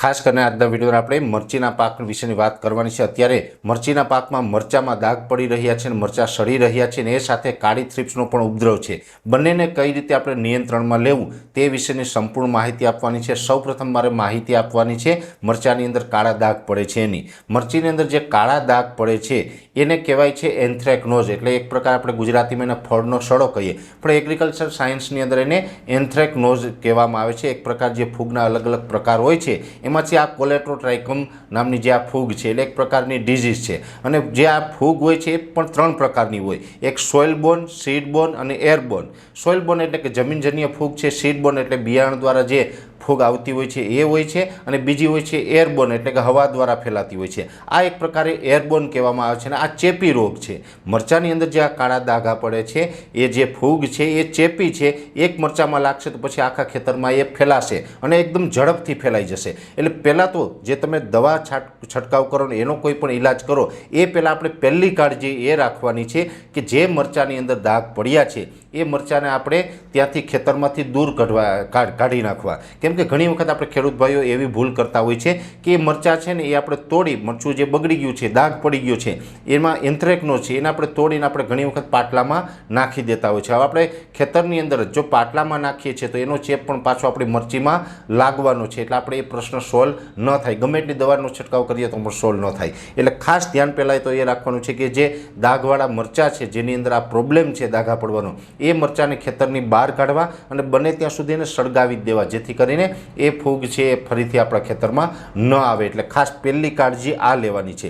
ખાસ કરીને આજના વિડીયોમાં આપણે મરચીના પાક વિશેની વાત કરવાની છે। અત્યારે મરચીના પાકમાં મરચામાં દાગ પડી રહ્યા છે અને મરચાં સડી રહ્યા છે અને એ સાથે કાળી થ્રિપ્સનો પણ ઉપદ્રવ છે। બંનેને કઈ રીતે આપણે નિયંત્રણમાં લેવું તે વિશેની સંપૂર્ણ માહિતી આપવાની છે। સૌપ્રથમ મારે માહિતી આપવાની છે મરચાની અંદર કાળા દાગ પડે છે એની। મરચીની અંદર જે કાળા દાગ પડે છે એને કહેવાય છે એન્થ્રેકનોઝ, એટલે એક પ્રકાર આપણે ગુજરાતીમાં એને ફળનો સડો કહીએ, પણ એગ્રીકલ્ચર સાયન્સની અંદર એને એન્થ્રેકનોઝ કહેવામાં આવે છે। એક પ્રકાર જે ફૂગના અલગ અલગ પ્રકાર હોય છે એમાંથી આ કોલેટ્રોટ્રાઇકમ નામની જે આ ફૂગ છે એટલે એક પ્રકારની ડિઝીઝ છે। અને જે આ ફૂગ હોય છે એ પણ ત્રણ પ્રકારની હોય, એક સોઇલબોર્ન, સીડબોર્ન અને એરબોર્ન। સોઇલબોર્ન એટલે કે જમીનજન્ય ફૂગ છે, સીડબોર્ન એટલે બિયારણ દ્વારા જે ફૂગ આવતી હોય છે એ હોય છે, અને બીજી હોય છે એરબોર્ન એટલે કે હવા દ્વારા ફેલાતી હોય છે। આ એક પ્રકારે એરબોર્ન કહેવામાં આવે છે અને આ ચેપી રોગ છે। મરચાની અંદર જે આ કાળા દાગા પડે છે એ જે ફૂગ છે એ ચેપી છે, એક મરચામાં લાગશે તો પછી આખા ખેતરમાં એ ફેલાશે અને એકદમ ઝડપથી ફેલાઈ જશે। એટલે પહેલાં તો જે તમે દવા છંટકાવ કરો ને એનો કોઈ પણ ઈલાજ કરો એ પહેલાં આપણે પહેલી કાળજી એ રાખવાની છે કે જે મરચાની અંદર દાગ પડ્યા છે એ મરચાંને આપણે ત્યાંથી ખેતરમાંથી દૂર કાઢી નાખવા। કેમ કે ઘણી વખત આપણે ખેડૂત ભાઈઓ એવી ભૂલ કરતા હોય છે કે એ મરચાં છે ને એ આપણે તોડી, મરચું જે બગડી ગયું છે, દાગ પડી ગયો છે, એમાં એન્થ્રેકનો છે એને આપણે તોડીને આપણે ઘણી વખત પાટલામાં નાખી દેતા હોય છે। હવે આપણે ખેતરની અંદર જો પાટલામાં નાખીએ છીએ તો એનો ચેપ પણ પાછો આપણી મરચીમાં લાગવાનો છે, એટલે આપણે એ પ્રશ્ન સોલ્વ ન થાય। ગમે એટલી દવાનો છંટકાવ કરીએ તો પણ સોલ્વ ન થાય। એટલે ખાસ ધ્યાન પહેલાં તો એ રાખવાનું છે કે જે દાગવાળા મરચાં છે જેની અંદર આ પ્રોબ્લેમ છે દાગા પડવાનો, એ મરચાંને ખેતરની બહાર કાઢવા અને બને ત્યાં સુધી એને સળગાવી જ દેવા, જેથી કરીને એ ફૂગ છે એ ફરીથી આપણા ખેતરમાં ન આવે। એટલે ખાસ પહેલી કાળજી આ લેવાની છે।